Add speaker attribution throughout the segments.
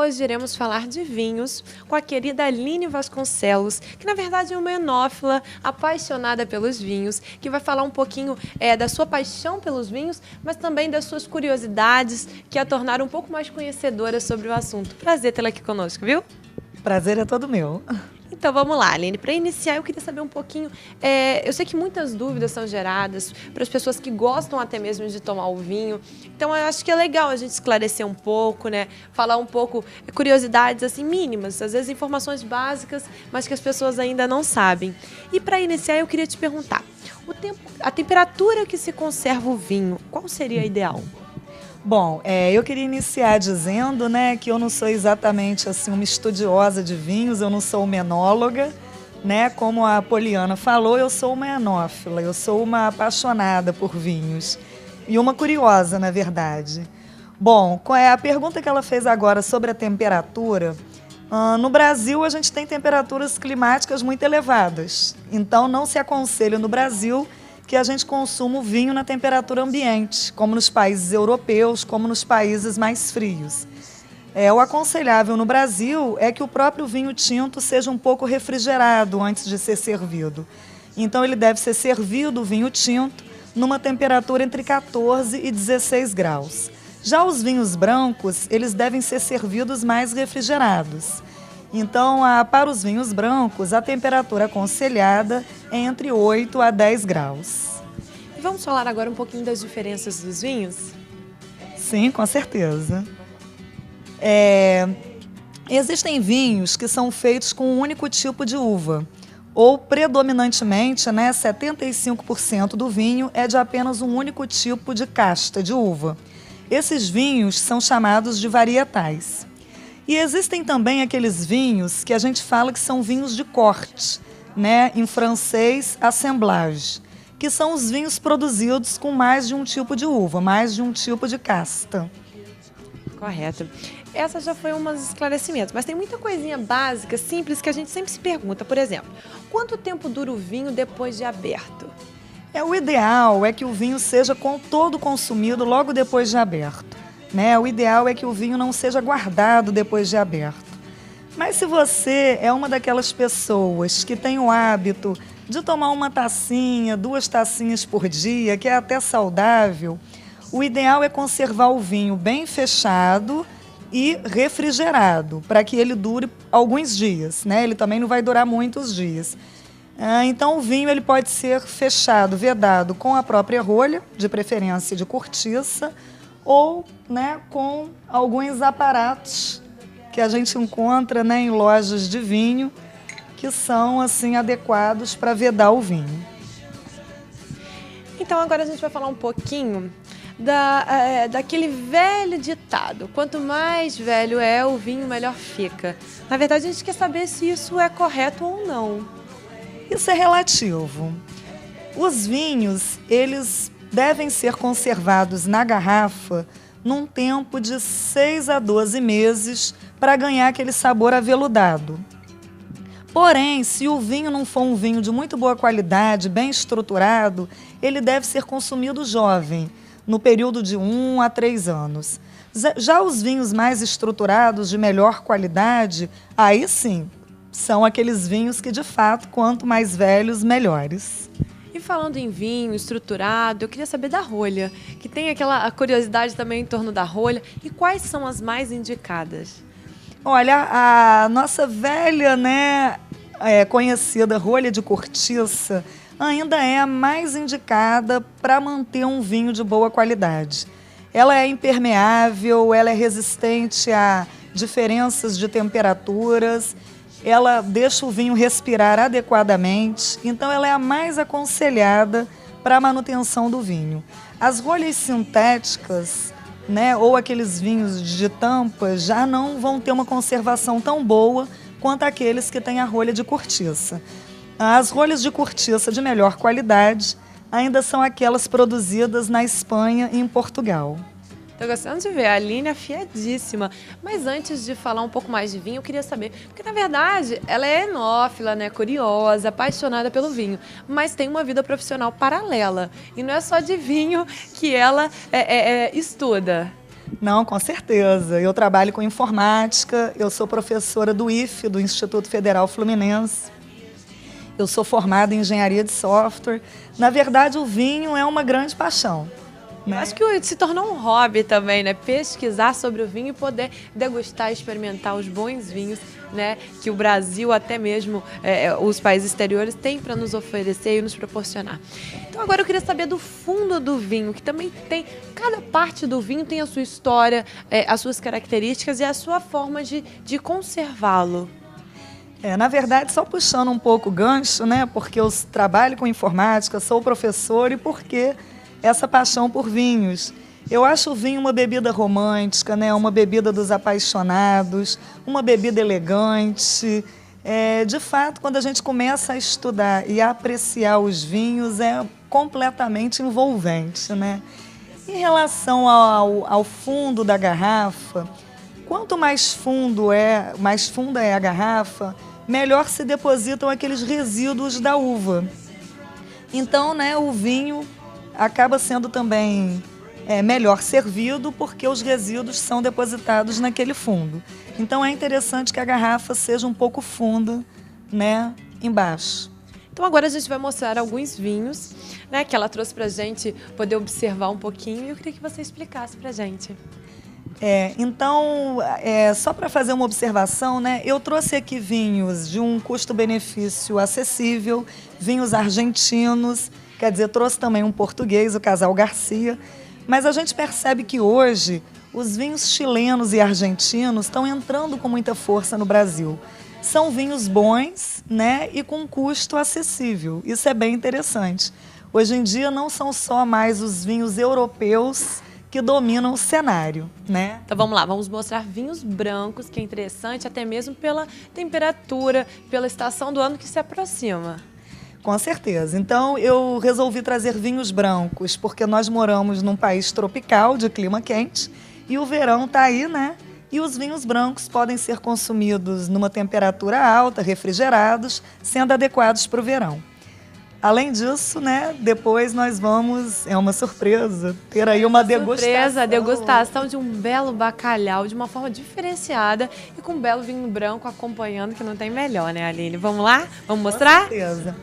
Speaker 1: hoje iremos falar de vinhos com a querida Aline Vasconcelos, que na verdade é uma enófila apaixonada pelos vinhos, que vai falar um pouquinho da sua paixão pelos vinhos, mas também das suas curiosidades, que a tornaram um pouco mais conhecedora sobre o assunto. Prazer tê-la aqui conosco, viu?
Speaker 2: Prazer é todo meu.
Speaker 1: Então vamos lá, Aline. Para iniciar, eu queria saber um pouquinho. Eu sei que muitas dúvidas são geradas para as pessoas que gostam até mesmo de tomar o vinho. Então eu acho que é legal a gente esclarecer um pouco, né? Falar um pouco curiosidades assim mínimas, às vezes informações básicas, mas que as pessoas ainda não sabem. E para iniciar, eu queria te perguntar: a temperatura que se conserva o vinho, qual seria a ideal?
Speaker 2: Bom, eu queria iniciar dizendo, né, que eu não sou exatamente assim uma estudiosa de vinhos, eu não sou uma enóloga, né? Como a Poliana falou, eu sou uma enófila, eu sou uma apaixonada por vinhos e uma curiosa, na verdade. Bom, a pergunta que ela fez agora sobre a temperatura, no Brasil a gente tem temperaturas climáticas muito elevadas, então não se aconselha no Brasil que a gente consuma o vinho na temperatura ambiente, como nos países europeus, como nos países mais frios. O aconselhável no Brasil é que o próprio vinho tinto seja um pouco refrigerado antes de ser servido. Então ele deve ser servido, o vinho tinto, numa temperatura entre 14 e 16 graus. Já os vinhos brancos, eles devem ser servidos mais refrigerados. Então, para os vinhos brancos, a temperatura aconselhada é entre 8 a 10 graus.
Speaker 1: E vamos falar agora um pouquinho das diferenças dos vinhos?
Speaker 2: Sim, com certeza. Existem vinhos que são feitos com um único tipo de uva, ou predominantemente, né, 75% do vinho é de apenas um único tipo de casta de uva. Esses vinhos são chamados de varietais. E existem também aqueles vinhos que a gente fala que são vinhos de corte, né? Em francês, assemblage, que são os vinhos produzidos com mais de um tipo de uva, mais de um tipo de casta.
Speaker 1: Correto. Essa já foi um esclarecimento, mas tem muita coisinha básica, simples, que a gente sempre se pergunta. Por exemplo, quanto tempo dura o vinho depois de aberto?
Speaker 2: O ideal é que o vinho seja todo consumido logo depois de aberto. O ideal é que o vinho não seja guardado depois de aberto. Mas se você é uma daquelas pessoas que tem o hábito de tomar uma tacinha, 2 tacinhas por dia, que é até saudável, o ideal é conservar o vinho bem fechado e refrigerado, para que ele dure alguns dias, né? Ele também não vai durar muitos dias. Então o vinho ele pode ser fechado, vedado com a própria rolha, de preferência de cortiça, ou, né, com alguns aparatos que a gente encontra, né, em lojas de vinho, que são assim adequados para vedar o vinho.
Speaker 1: Então agora a gente vai falar um pouquinho daquele velho ditado: quanto mais velho é o vinho, melhor fica. Na verdade, a gente quer saber se isso é correto ou não.
Speaker 2: Isso é relativo. Os vinhos, eles devem ser conservados na garrafa num tempo de 6 a 12 meses para ganhar aquele sabor aveludado. Porém, se o vinho não for um vinho de muito boa qualidade, bem estruturado, ele deve ser consumido jovem, no período de 1 a 3 anos. Já os vinhos mais estruturados, de melhor qualidade, aí sim, são aqueles vinhos que, de fato, quanto mais velhos, melhores.
Speaker 1: E falando em vinho estruturado, eu queria saber da rolha, que tem aquela curiosidade também em torno da rolha. E quais são as mais indicadas?
Speaker 2: Olha, a nossa velha, né, conhecida rolha de cortiça ainda é a mais indicada para manter um vinho de boa qualidade. Ela é impermeável, ela é resistente a diferenças de temperaturas, ela deixa o vinho respirar adequadamente, então ela é a mais aconselhada para a manutenção do vinho. As rolhas sintéticas, né, ou aqueles vinhos de tampa, já não vão ter uma conservação tão boa quanto aqueles que têm a rolha de cortiça. As rolhas de cortiça de melhor qualidade ainda são aquelas produzidas na Espanha e em Portugal.
Speaker 1: Estou gostando de ver, a Aline é afiadíssima. Mas antes de falar um pouco mais de vinho, eu queria saber, porque na verdade ela é enófila, né, curiosa, apaixonada pelo vinho, mas tem uma vida profissional paralela. E não é só de vinho que ela estuda.
Speaker 2: Não, com certeza. Eu trabalho com informática, eu sou professora do IFE, do Instituto Federal Fluminense. Eu sou formada em engenharia de software. Na verdade, o vinho é uma grande paixão. Né?
Speaker 1: Acho que se tornou um hobby também, né? Pesquisar sobre o vinho e poder degustar, experimentar os bons vinhos, né? Que o Brasil, até mesmo os países exteriores, têm para nos oferecer e nos proporcionar. Então agora eu queria saber do fundo do vinho, que também tem, cada parte do vinho tem a sua história, as suas características e a sua forma de conservá-lo.
Speaker 2: Na verdade, só puxando um pouco o gancho, né? Porque eu trabalho com informática, sou professor e porque essa paixão por vinhos. Eu acho o vinho uma bebida romântica, né? Uma bebida dos apaixonados, uma bebida elegante. De fato, quando a gente começa a estudar e a apreciar os vinhos, é completamente envolvente, né? Em relação ao fundo da garrafa, quanto mais funda é a garrafa, melhor se depositam aqueles resíduos da uva. Então, né, o vinho acaba sendo também melhor servido porque os resíduos são depositados naquele fundo. Então é interessante que a garrafa seja um pouco funda, né, embaixo.
Speaker 1: Então agora a gente vai mostrar alguns vinhos, né, que ela trouxe pra gente poder observar um pouquinho e eu queria que você explicasse pra gente.
Speaker 2: Então, só para fazer uma observação, né, eu trouxe aqui vinhos de um custo-benefício acessível, vinhos argentinos, quer dizer, trouxe também um português, o Casal Garcia, mas a gente percebe que hoje os vinhos chilenos e argentinos estão entrando com muita força no Brasil. São vinhos bons, né, e com custo acessível. Isso é bem interessante. Hoje em dia não são só mais os vinhos europeus que dominam o cenário, né?
Speaker 1: Então vamos lá, vamos mostrar vinhos brancos, que é interessante até mesmo pela temperatura, pela estação do ano que se aproxima.
Speaker 2: Com certeza. Então eu resolvi trazer vinhos brancos, porque nós moramos num país tropical, de clima quente, e o verão está aí, né? E os vinhos brancos podem ser consumidos numa temperatura alta, refrigerados, sendo adequados para o verão. Além disso, né, depois nós vamos, é uma surpresa, ter aí uma degustação.
Speaker 1: Surpresa, a degustação de um belo bacalhau, de uma forma diferenciada e com um belo vinho branco acompanhando, que não tem melhor, né, Aline? Vamos lá? Vamos mostrar?
Speaker 2: Com certeza.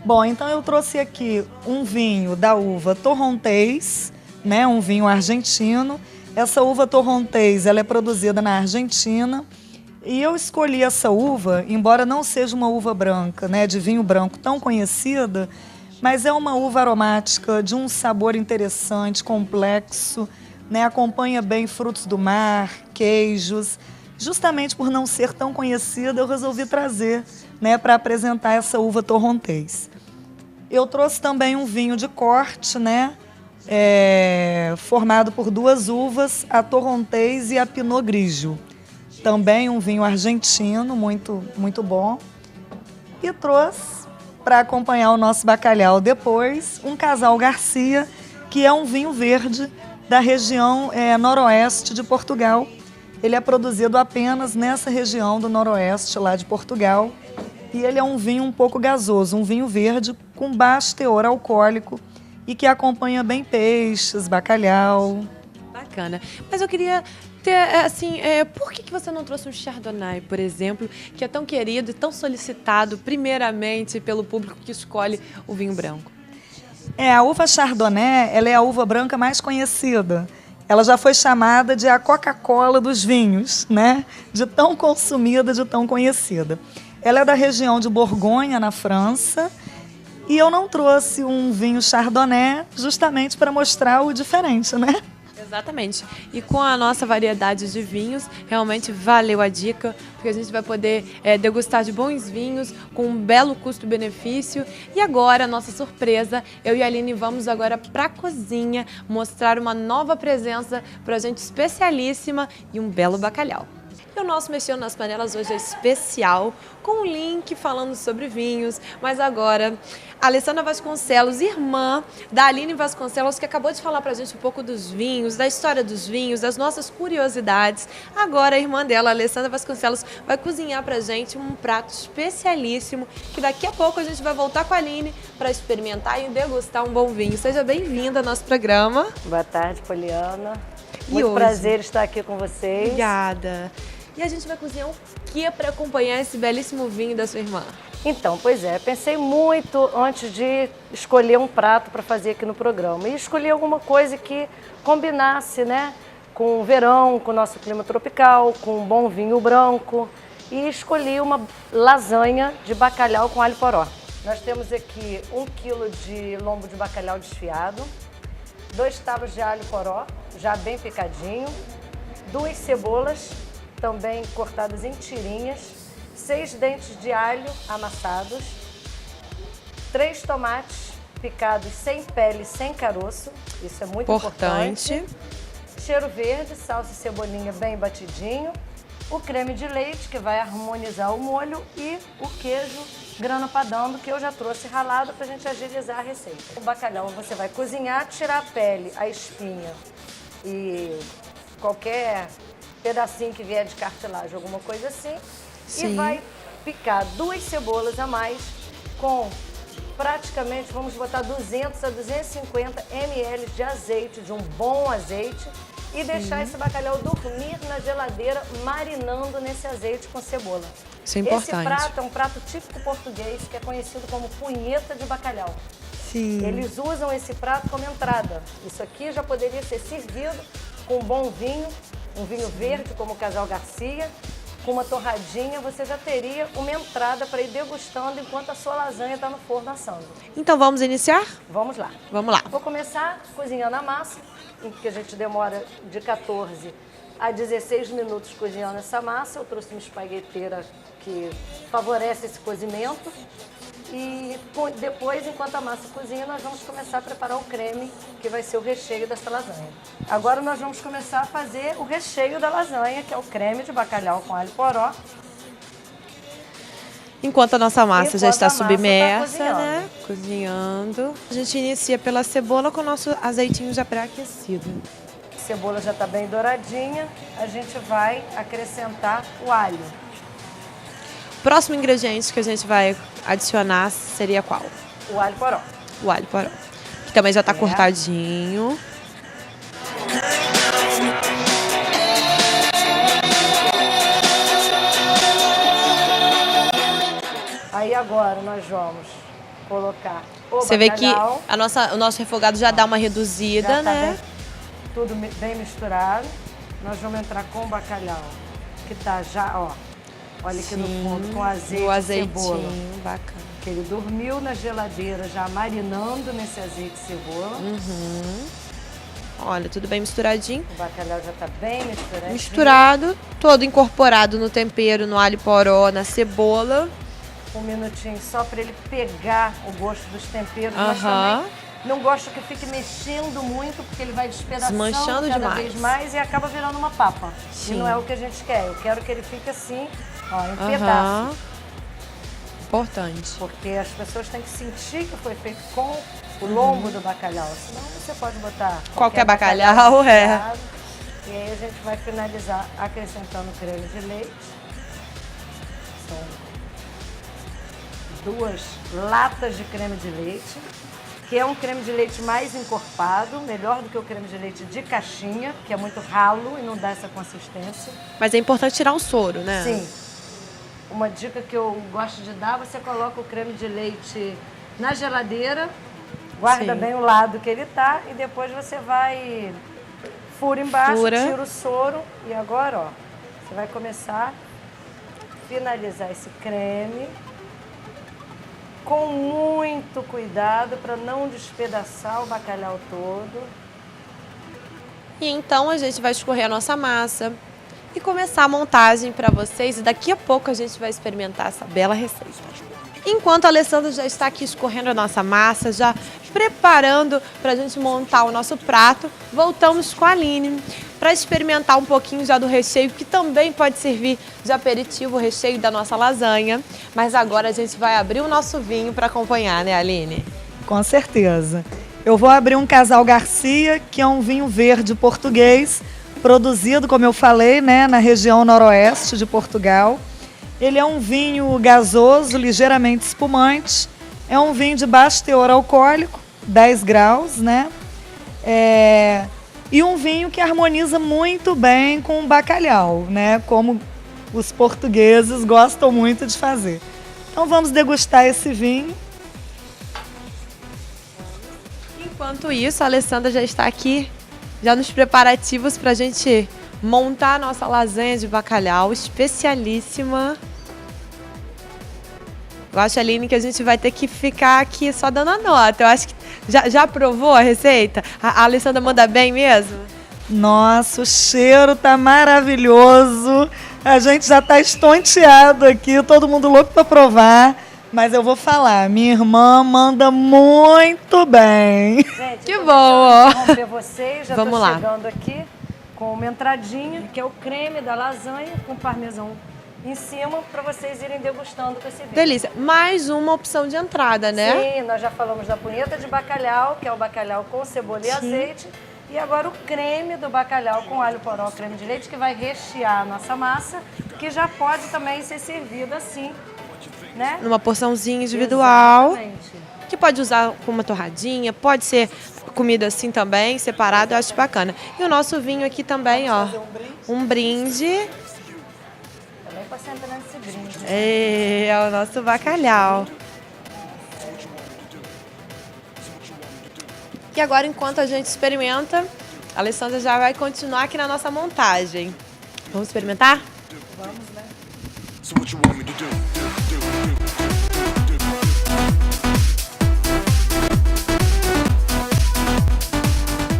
Speaker 2: Bom, então eu trouxe aqui um vinho da uva Torrontés, né, um vinho argentino. Essa uva Torrontés, ela é produzida na Argentina. E eu escolhi essa uva, embora não seja uma uva branca, né, de vinho branco tão conhecida, mas é uma uva aromática de um sabor interessante, complexo, né, acompanha bem frutos do mar, queijos. Justamente por não ser tão conhecida, eu resolvi trazer, né, para apresentar essa uva Torrontés. Eu trouxe também um vinho de corte, né, formado por duas uvas, a Torrontés e a Pinot Grigio. Também um vinho argentino, muito, muito bom. E trouxe, para acompanhar o nosso bacalhau depois, um Casal Garcia, que é um vinho verde da região noroeste de Portugal. Ele é produzido apenas nessa região do noroeste lá de Portugal. E ele é um vinho um pouco gasoso, um vinho verde com baixo teor alcoólico e que acompanha bem peixes, bacalhau.
Speaker 1: Bacana. Mas eu queria ter, assim, por que você não trouxe um Chardonnay, por exemplo, que é tão querido e tão solicitado, primeiramente, pelo público que escolhe o vinho branco?
Speaker 2: A uva Chardonnay, ela é a uva branca mais conhecida. Ela já foi chamada de a Coca-Cola dos vinhos, né? De tão consumida, de tão conhecida. Ela é da região de Borgonha, na França, e eu não trouxe um vinho Chardonnay justamente para mostrar o diferente, né?
Speaker 1: Exatamente. E com a nossa variedade de vinhos, realmente valeu a dica, porque a gente vai poder degustar de bons vinhos com um belo custo-benefício. E agora, nossa surpresa, eu e a Aline vamos agora para a cozinha mostrar uma nova presença para a gente especialíssima e um belo bacalhau. E o nosso Mexendo nas Panelas hoje é especial, com um link falando sobre vinhos, mas agora a Alessandra Vasconcelos, irmã da Aline Vasconcelos, que acabou de falar pra gente um pouco dos vinhos, da história dos vinhos, das nossas curiosidades. Agora a irmã dela, a Alessandra Vasconcelos, vai cozinhar pra gente um prato especialíssimo, que daqui a pouco a gente vai voltar com a Aline para experimentar e degustar um bom vinho. Seja bem-vinda ao nosso programa.
Speaker 3: Boa tarde, Poliana. Muito
Speaker 1: hoje?
Speaker 3: prazer estar aqui com vocês.
Speaker 1: Obrigada. E a gente vai cozinhar o que para acompanhar esse belíssimo vinho da sua irmã?
Speaker 3: Então, pois é, pensei muito antes de escolher um prato para fazer aqui no programa. E escolhi alguma coisa que combinasse, né, com o verão, com o nosso clima tropical, com um bom vinho branco. E escolhi uma lasanha de bacalhau com alho poró. Nós temos aqui 1 quilo de lombo de bacalhau desfiado, 2 tavos de alho poró, já bem picadinho, 2 cebolas, também cortadas em tirinhas, 6 dentes de alho amassados, 3 tomates picados sem pele, sem caroço, isso é muito importante. Cheiro verde, salsa e cebolinha bem batidinho, o creme de leite que vai harmonizar o molho e o queijo grana padano que eu já trouxe ralado para a gente agilizar a receita. O bacalhau você vai cozinhar, tirar a pele, a espinha e qualquer pedacinho que vier de cartilagem, alguma coisa assim.
Speaker 1: Sim.
Speaker 3: E vai picar 2 cebolas a mais com praticamente, vamos botar 200 a 250 ml de azeite, de um bom azeite. E deixar esse bacalhau dormir na geladeira, marinando nesse azeite com cebola.
Speaker 1: Isso é importante.
Speaker 3: Esse prato é um prato típico português, que é conhecido como punheta de bacalhau.
Speaker 1: Sim.
Speaker 3: Eles usam esse prato como entrada. Isso aqui já poderia ser servido com um bom vinho, um vinho verde, como o Casal Garcia, com uma torradinha, você já teria uma entrada para ir degustando enquanto a sua lasanha está no forno assando.
Speaker 1: Então vamos iniciar?
Speaker 3: Vamos lá.
Speaker 1: Vamos lá.
Speaker 3: Vou começar cozinhando a massa, em que a gente demora de 14 a 16 minutos cozinhando essa massa. Eu trouxe uma espagueteira que favorece esse cozimento. E depois, enquanto a massa cozinha, nós vamos começar a preparar o creme, que vai ser o recheio dessa lasanha. Agora nós vamos começar a fazer o recheio da lasanha, que é o creme de bacalhau com alho poró.
Speaker 1: Enquanto a nossa massa já está submersa,
Speaker 3: tá
Speaker 1: né? Cozinhando. A gente inicia pela cebola com o nosso azeitinho já pré-aquecido.
Speaker 3: A cebola já está bem douradinha, a gente vai acrescentar o alho.
Speaker 1: Próximo ingrediente que a gente vai adicionar seria qual?
Speaker 3: O alho poró.
Speaker 1: O alho poró. Que também já está cortadinho.
Speaker 3: Aí agora nós vamos colocar o
Speaker 1: Você
Speaker 3: bacalhau.
Speaker 1: vê que o nosso refogado já dá uma reduzida,
Speaker 3: Já tá
Speaker 1: né?
Speaker 3: tudo bem misturado. Nós vamos entrar com o bacalhau, que tá já, ó. Olha aqui no fundo, com azeite e cebola.
Speaker 1: Bacana.
Speaker 3: Que ele dormiu na geladeira, já marinando nesse azeite e cebola.
Speaker 1: Olha, tudo bem misturadinho.
Speaker 3: O bacalhau já tá bem misturadinho.
Speaker 1: Misturado, todo incorporado no tempero, no alho poró, na cebola.
Speaker 3: Um minutinho só para ele pegar o gosto dos temperos, mas também não gosto que fique mexendo muito, porque ele vai despedaçando
Speaker 1: Desmanchando
Speaker 3: cada
Speaker 1: demais.
Speaker 3: vez mais e acaba virando uma papa.
Speaker 1: Sim.
Speaker 3: E não é o que a gente quer. Eu quero que ele fique assim, ó, em pedaços.
Speaker 1: Importante.
Speaker 3: Porque as pessoas têm que sentir que foi feito com o lombo do bacalhau. Senão você pode botar
Speaker 1: Qualquer bacalhau,
Speaker 3: desfiado. E aí a gente vai finalizar acrescentando creme de leite. São 2 latas de creme de leite, que é um creme de leite mais encorpado, melhor do que o creme de leite de caixinha, que é muito ralo e não dá essa consistência.
Speaker 1: Mas é importante tirar o soro, né?
Speaker 3: Sim. Uma dica que eu gosto de dar, você coloca o creme de leite na geladeira, guarda bem o lado que ele tá e depois você vai fura embaixo, tira o soro e agora, ó, você vai começar a finalizar esse creme com muito cuidado para não despedaçar o bacalhau todo.
Speaker 1: E então a gente vai escorrer a nossa massa e começar a montagem para vocês. E daqui a pouco a gente vai experimentar essa bela receita. Enquanto a Alessandra já está aqui escorrendo a nossa massa, já preparando para a gente montar o nosso prato, voltamos com a Aline para experimentar um pouquinho já do recheio, que também pode servir de aperitivo, o recheio da nossa lasanha. Mas agora a gente vai abrir o nosso vinho para acompanhar, né, Aline?
Speaker 2: Com certeza. Eu vou abrir um Casal Garcia, que é um vinho verde português, produzido, como eu falei, né, na região noroeste de Portugal. Ele é um vinho gasoso, ligeiramente espumante. É um vinho de baixo teor alcoólico, 10 graus, né? E um vinho que harmoniza muito bem com o bacalhau, né? Como os portugueses gostam muito de fazer. Então vamos degustar esse vinho.
Speaker 1: Enquanto isso, a Alessandra já está aqui, já nos preparativos para a gente montar a nossa lasanha de bacalhau, especialíssima. Eu acho, Aline, que a gente vai ter que ficar aqui só dando a nota. Eu acho que já provou a receita? A Alessandra manda bem mesmo?
Speaker 2: Nossa, o cheiro tá maravilhoso. A gente já tá estonteado aqui, todo mundo louco para provar. Mas eu vou falar, minha irmã manda muito bem.
Speaker 3: Gente,
Speaker 1: que bom!
Speaker 3: Interromper vocês, já
Speaker 1: Vamos
Speaker 3: tô
Speaker 1: lá.
Speaker 3: chegando aqui com uma entradinha, que é o creme da lasanha com parmesão em cima, para vocês irem degustando com esse vinho.
Speaker 1: Delícia. Mais uma opção de entrada, né?
Speaker 3: Sim, nós já falamos da punheta de bacalhau, que é o bacalhau com cebola e azeite. E agora o creme do bacalhau com alho poró, creme de leite, que vai rechear a nossa massa, que já pode também ser servido assim, né?
Speaker 1: Numa porçãozinha individual.
Speaker 3: Exatamente.
Speaker 1: Que pode usar com uma torradinha, pode ser comida assim também, separado, eu acho bacana. E o nosso vinho aqui também, ó. Um brinde.
Speaker 3: Também pode ser entrando nesse brinde.
Speaker 1: É o nosso bacalhau. E agora, enquanto a gente experimenta, a Alessandra já vai continuar aqui na nossa montagem. Vamos experimentar?
Speaker 3: Vamos, né?
Speaker 4: So what you want me to do?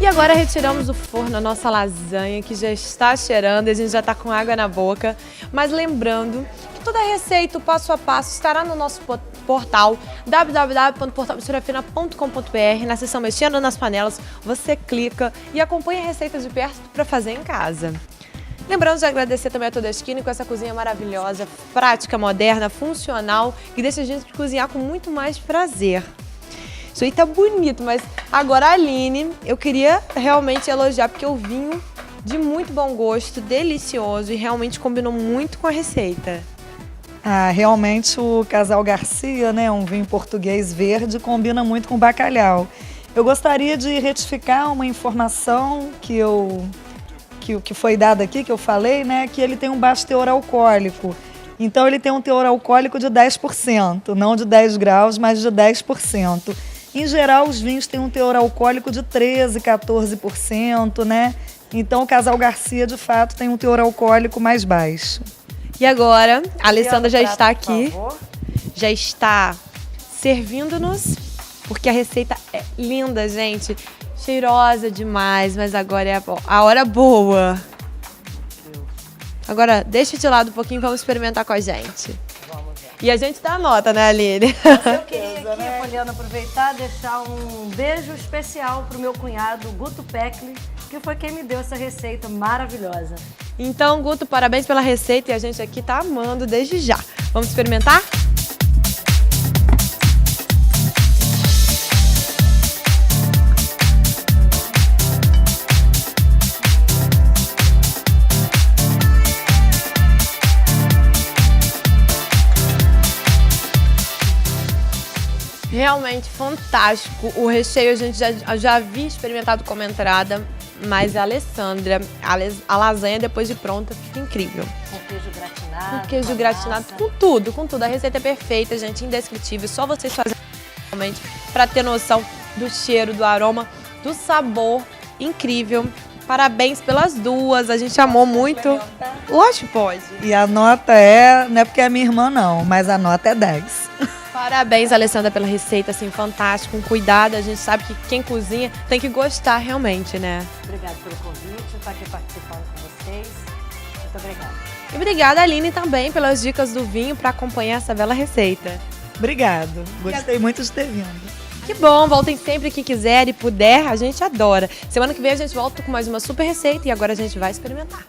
Speaker 1: E agora retiramos do forno a nossa lasanha, que já está cheirando e a gente já está com água na boca. Mas lembrando que toda a receita, o passo a passo, estará no nosso portal www.portalmisturafina.com.br. Na seção Mexendo nas Panelas, você clica e acompanha a receita de perto para fazer em casa. Lembrando de agradecer também a Todeskine com essa cozinha maravilhosa, prática, moderna, funcional, que deixa a gente cozinhar com muito mais prazer. Isso aí tá bonito, mas agora a Aline, eu queria realmente elogiar, porque o vinho de muito bom gosto, delicioso e realmente combinou muito com a receita.
Speaker 2: Ah, realmente o Casal Garcia, né, um vinho português verde, combina muito com bacalhau. Eu gostaria de retificar uma informação que foi dada aqui, que eu falei, né, que ele tem um baixo teor alcoólico. Então ele tem um teor alcoólico de 10%, não de 10 graus, mas de 10%. Em geral, os vinhos têm um teor alcoólico de 13%, 14%, né? Então o Casal Garcia, de fato, tem um teor alcoólico mais baixo.
Speaker 1: E agora, a Alessandra já
Speaker 3: Prato,
Speaker 1: está
Speaker 3: por
Speaker 1: aqui,
Speaker 3: favor.
Speaker 1: já está servindo-nos, porque a receita é linda, gente. Cheirosa demais, mas agora é a hora boa. Agora, deixa de lado um pouquinho e vamos experimentar com a gente. E a gente dá a nota, né, Aline?
Speaker 3: Eu queria aqui, Poliana, aproveitar e deixar um beijo especial pro meu cunhado, Guto Peckley, que foi quem me deu essa receita maravilhosa.
Speaker 1: Então, Guto, parabéns pela receita e a gente aqui tá amando desde já. Vamos experimentar? Realmente fantástico. O recheio a gente já havia experimentado como entrada, mas a Alessandra, a lasanha depois de pronta fica incrível.
Speaker 3: Com queijo gratinado.
Speaker 1: Com queijo gratinado,
Speaker 3: massa.
Speaker 1: com tudo, com tudo. A receita é perfeita, gente, indescritível. Só vocês fazem realmente para ter noção do cheiro, do aroma, do sabor incrível. Parabéns pelas duas, a gente amou muito. Lógico que pode.
Speaker 2: E a nota não é porque é minha irmã não, mas a nota é 10.
Speaker 1: Parabéns, Alessandra, pela receita, assim, fantástico, com cuidado. A gente sabe que quem cozinha tem que gostar realmente, né?
Speaker 3: Obrigada pelo convite, estar aqui participando com vocês. Muito obrigada.
Speaker 1: E obrigada, Aline, também pelas dicas do vinho para acompanhar essa bela receita.
Speaker 2: Obrigado. Gostei muito de ter vindo.
Speaker 1: Que bom, voltem sempre que quiser e puder, a gente adora. Semana que vem a gente volta com mais uma super receita e agora a gente vai experimentar.